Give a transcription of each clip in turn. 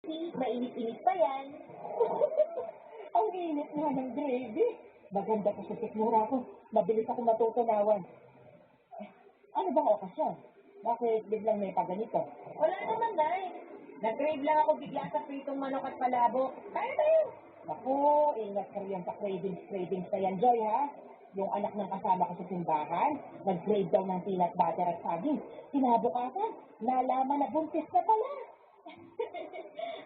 Mainit-init pa yan. Ang init nga ng gravy. Maganda ko sa sikmura ko. Mabilis ako matutunawan. Ano bang okasyon? Bakit biglang may paganito? Wala naman, Nay. Nag-crave lang ako bigla sa pritong manok at palabok. Kaya tayo. Naku, ingat ka riyan sa cravings na yan, Joy, ha? Yung anak ng kasama ko sa simbahan, nag-crave daw ng peanut butter at saging. Kinabukasan, nalaman na buntis na pala.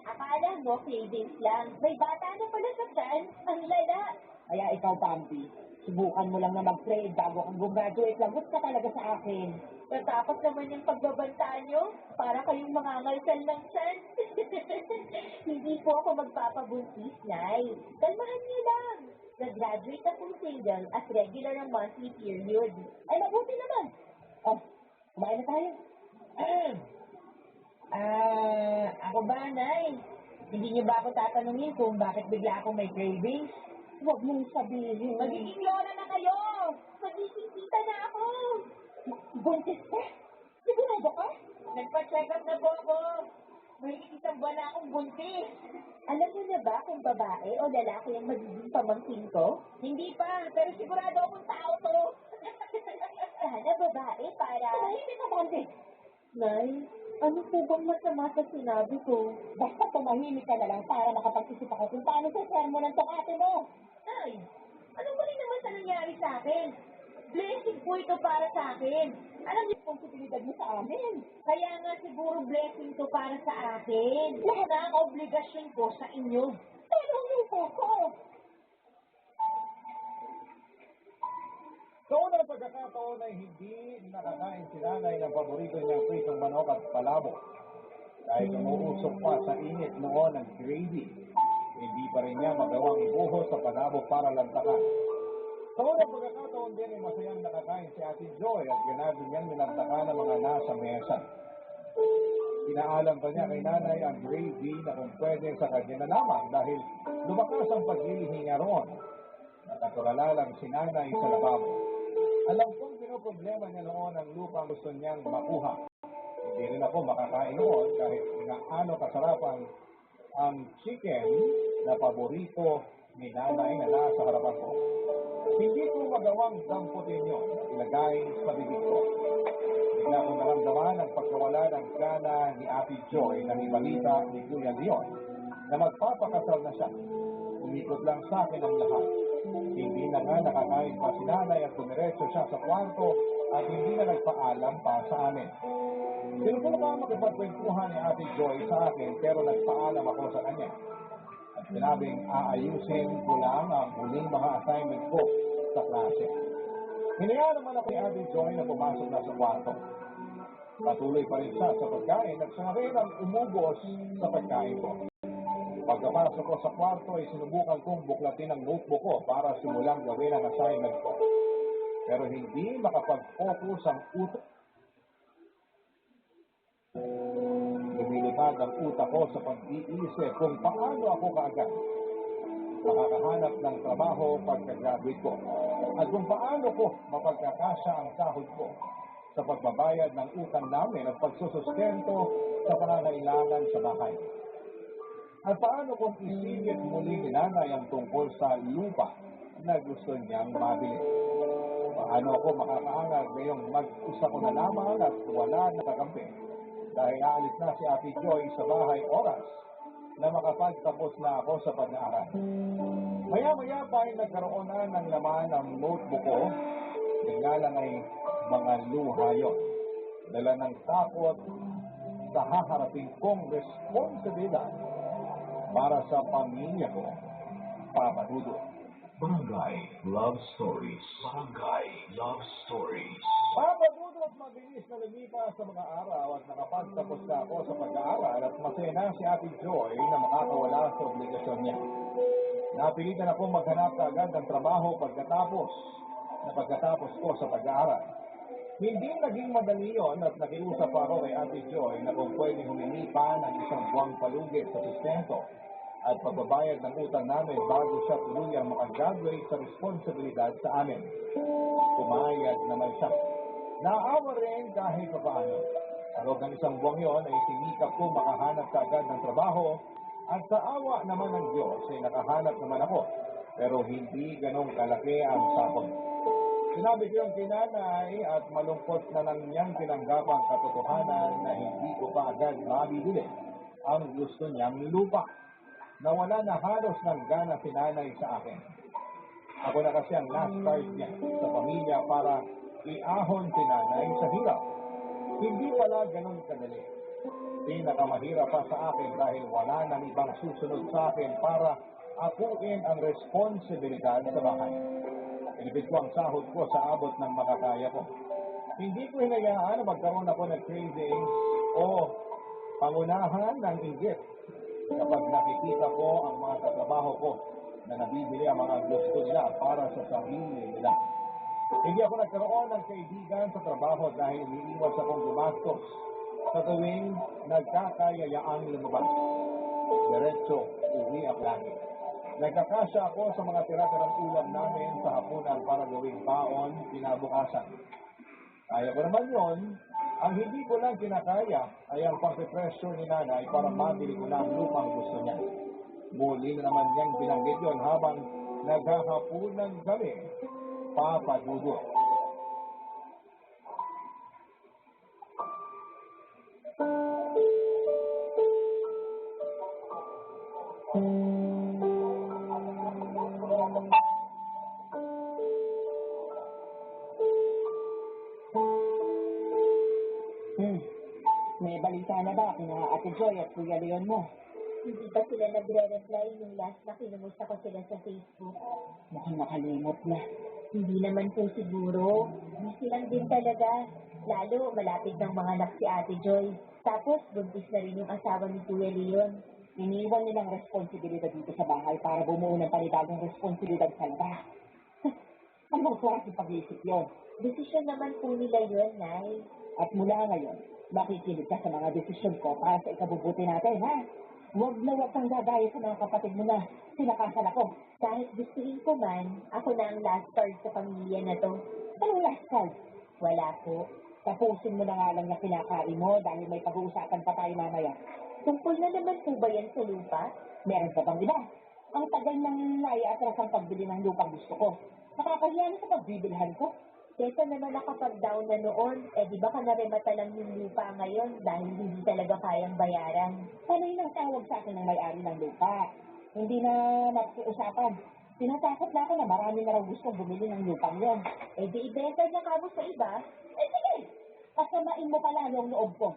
Akala mo, cravings lang. May bata na pala sa tiyan. Ang lala. Kaya ikaw, Bambi, subukan mo lang na mag-crave bago kang gumraduate. Lagot ka talaga sa akin. Natapos naman yung pagbabantaan nyo. Para kayong mga ngalsal ng tiyan. Hindi po ako magpapabuntis, Nay. Kalmahan niyo lang. Nag-graduate akong single at regular ang monthly period. Ay, mabuti naman. Oh, kumain na tayo. Ako ba, Nay? Hindi niyo ba ako tatanungin kung bakit bigla akong may cravings? Huwag mong sabihin. Magiging lola na kayo! Magiging tita na ako! Buntis ka? Sigurado ka? Nagpa-check up na po ako. May isang buwan na akong buntis. Alam niyo na ba kung babae o lalaki ang magiging pamangkin ko? Hindi pa, pero sigurado akong tao to. Sana babae para... Tumahimik ka, Bambi. Nay, ano po bang masama sa sinabi ko? Basta tumahimik ka na lang para makapag-isip ako kung paano sa sermo ng ate mo. Ay, anong mali naman sa nangyari sa akin? Blessing po ito para sa akin. Alam niyo, Responsibilidad mo sa amin. kaya nga siguro blessing to para sa akin. Lahat na ang obligasyon ko sa inyo. Pero ang lupo ko. Sa unang pagkakataon ay hindi nakakain si nanay ng paborito niyang pritong manok at palabok. Kahit umuusok pa sa init noon ng gravy, hindi pa rin niya magawang ibuhos sa palabok para lantakan. Sa unang pagkakataon din ay masayang nakakain si Ate Joy at ganado niyang nilantakan ang mga nasa mesa. Inaalam pa niya kay nanay ang gravy na kung pwede sa kanya na lamang dahil lumakas ang paglihinga roon. Nakaturala lang si nanay sa lababo. Alam kong pinoproblema niya noon ang lupang gusto niyang makuha. Hindi rin ako makakain noon kahit inaano kasarap ang chicken na paborito ni nanay na nasa harapan ko. Hindi ko magawang damputin yun at ilagay sa bibig ko. Bigla ko naramdaman ang pagkawala ng gana ni Ate Joy na ibalita ni Kuya Leon na magpapakasal na siya. Umikot lang sa akin ang lahat. Hindi na nga nakakain pa si nanay at dumiretso siya sa kwarto at hindi na nagpaalam pa sa amin. Sinubukan makipagkwentuhan ni Ate Joy sa akin pero nagpaalam ako sa kanya. At sinabing aayusin ko lang ang huling mga assignment ko sa klase. Hinayaan naman ako ni Ate Joy na pumasok na sa kwarto. Patuloy pa rin siya sa pagkain at siya na rin ang umubos sa pagkain ko. Pagkapasok ko sa kwarto ay sinubukan kong buklatin ang notebook ko para simulang gawin ang assignment ko. Pero hindi makapag-focus ang utak. Lumilipad ang utak ko sa pag-iisip kung paano ako kaagad makakahanap ng trabaho pagka-graduate ko at kung paano ko mapagkakasya ang sahod ko sa pagbabayad ng utang namin at pagsusustento sa pangangailangan sa bahay. At paano kung isingit muli ni nanay ang tungkol sa lupa na gusto niyang mabili? Paano ako makakaangat ngayong mag-isa ko na lamang at wala na kakampi? Dahil aalis na si Ate Joy sa bahay oras na makapagtapos na ako sa pag-aaral. Maya-maya pa ay nagkaroon na ng laman ang notebook ko. Bigla lang ay mga luha yun. Dala ng takot sa haharapin kong responsibilidad para sa pamilya ko, Papa Dudo. Barangay Love Stories. Barangay Love Stories. Papa Dudo at mabilis na lumipas sa mga araw at nakapagtapos na ako sa pag-aaral at masaya na si Ate Joy na makakawala sa obligasyon niya. Napilitan ako maghanap agad ng trabaho pagkatapos ko sa pag-aaral. Hindi naging madali yon at nakiusap ako kay Ate Joy na kung pwede humingi pa ng isang buwang palugit sa sustento at pagbabayad ng utang namin bago siya tuluyang makagraduate sa responsibilidad sa amin. Pumayag naman siya. Naawa rin kahit paano. Sa loob ng isang buwang yon ay sinikap ko makahanap kaagad ng trabaho at sa awa naman ng Diyos ay nakahanap naman ako. Pero hindi ganong kalaki ang sahod. Sinabi ko yung kay nanay at malungkot na lang niyang tinanggap ang katotohanan na hindi ko pa agad mabibili ang gusto niyang lupa. Nawala na halos ng gana si nanay sa akin. Ako na kasi ang last card niya sa pamilya para iahon si nanay sa hirap. Hindi wala ganun kadali. Pinakamahirap pa sa akin dahil wala nang ibang susunod sa akin para akuin ang responsibilidad sa bahay. Inibig ko ang sahod ko sa abot ng makakaya ko. Hindi ko hinayaan na magkaroon ako ng craving o pangunahan ng inggit kapag nakikita ko ang mga katrabaho ko na nabibili ang mga gusto nila para sa sarili nila. Hindi ako nagkaroon ng kaibigan sa trabaho dahil iniiwas akong gumastos sa tuwing nagkakayayaang lumabas. Diretso, uwi ako lagi. Nagkakasya ako sa mga tira-tirang ulam namin sa hapunan para gawing baon kinabukasan. Kaya ko naman yon. Ang hindi ko lang kinakaya ay ang pagpipresyo ni nanay para mabili ko na ang lupang gusto niya. Muli na naman niyang binanggit yon habang naghahapunan kami. Papa Dudo. May balita na ba kina Ate Joy at Kuya Leon mo? Hindi pa sila nagre-reply yung last na kinumusta ko sila sa Facebook. Mukhang nakalimot na. Hindi naman po siguro. Busy lang din talaga. Lalo, malapit ng mga anak si Ate Joy. Tapos, buntis na rin yung asawa ni Kuya Leon. Iniwan nilang responsibilidad dito sa bahay para bumuo ng panibagong responsibilidad sa labas. Anong klaseng pag-iisip yun? Desisyon naman po nila yun, Nay. At mula ngayon, makikinig ka sa mga desisyon ko para sa ikabubuti natin, ha? Huwag na huwag kang gagaya sa mga kapatid mo na sinakasan ako. Kahit gustuin ko man, ako na ang last card sa pamilya na to. Anong last card? Wala po. Tapusin mo na nga lang yung kinakain mo dahil may pag-uusapan pa tayo mamaya. Tungkol na naman po ba yan sa lupa? Meron pa bang iba? Ang tagal nang naiatras ang pagbili ng lupang gusto ko. Nakakahiya na sa pagbibilhan ko. Kesa naman nakapag-down na noon, di ba ka narimata lang yung lupa ngayon dahil hindi talaga kayang bayaran? Panay nang tawag sa akin ng may-ari ng lupa. Hindi na nakikiusapan. Tinatakot na ako na marami na raw gustong bumili ng lupang yon. Di ibenta niya kamo sa iba? Sige! Kasamain mo pala yung loob ko.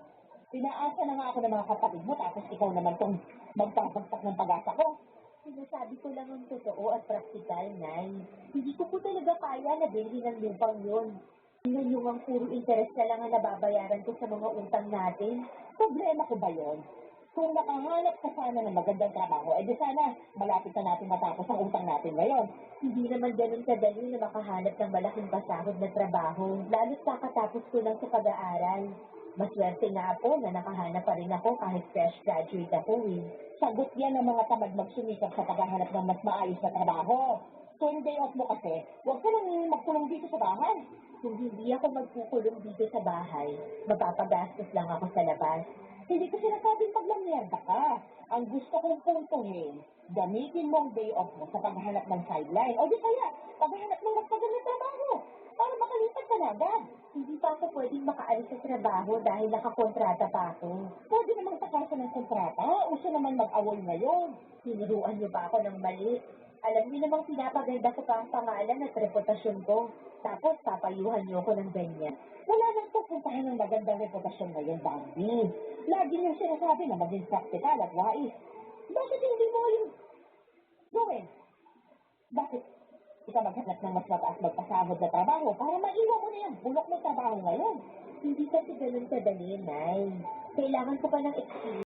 Pinaasa na nga ako ng mga kapatid mo tapos ikaw naman tong magpapagsak ng pag-asa ko. Sinasabi ko lang ang totoo at praktikal, Nay. Hindi ko po talaga kaya na bilhin ng lupang yun. Tingnan yung ang puro interest na lang ang nababayaran ko sa mga utang natin. Problema ko ba yon? Kung nakahanap ka sana ng magandang trabaho, di sana malapit na natin matapos ang utang natin ngayon. Hindi naman ganun kadali na makahanap ng malaking pasahod na trabaho, lalo't kakatapos ko lang sa pag-aaral. Maswerte nga ako na nakahanap pa rin ako kahit fresh graduate ako eh. Sagot yan ng mga tamad magsumikap sa paghahanap ng mas maayos na trabaho. Tuwing day off mo kasi, huwag ka lang magkulong dito sa bahay. Kung hindi ako magkukulong dito sa bahay, mapapagastos lang ako sa labas. Hindi ko sinasabing paglamyerda ka. Ang gusto kong puntuhin, gamitin mo ang day off mo sa paghahanap ng sideline. O di kaya, paghahanap ng mas magandang trabaho para makalipat ka na agad. Hindi pa ako pwedeng makaalis sa trabaho dahil nakakontrata pa ako. Pwede namang takasan ng kontrata. Uso naman mag-awol ngayon. Tinuruan niyo ba ako ng mali? Alam niyo namang pinapaganda ko pa ang pangalan at reputasyon ko. Tapos papayuhan niyo ako ng ganyan. Wala nang pupuntahan ng magandang reputasyon ngayon, Bambi. Lagi niyo sinasabi na maging praktikal at wais. Bakit hindi mo yung gawin? Bakit ikaw maghanap ng mas mataas magpasahod na trabaho para maiwan mo na yung bulok ng trabaho ngayon? Hindi kasi ganun kadali, Nay. Kailangan ko pa ng experience.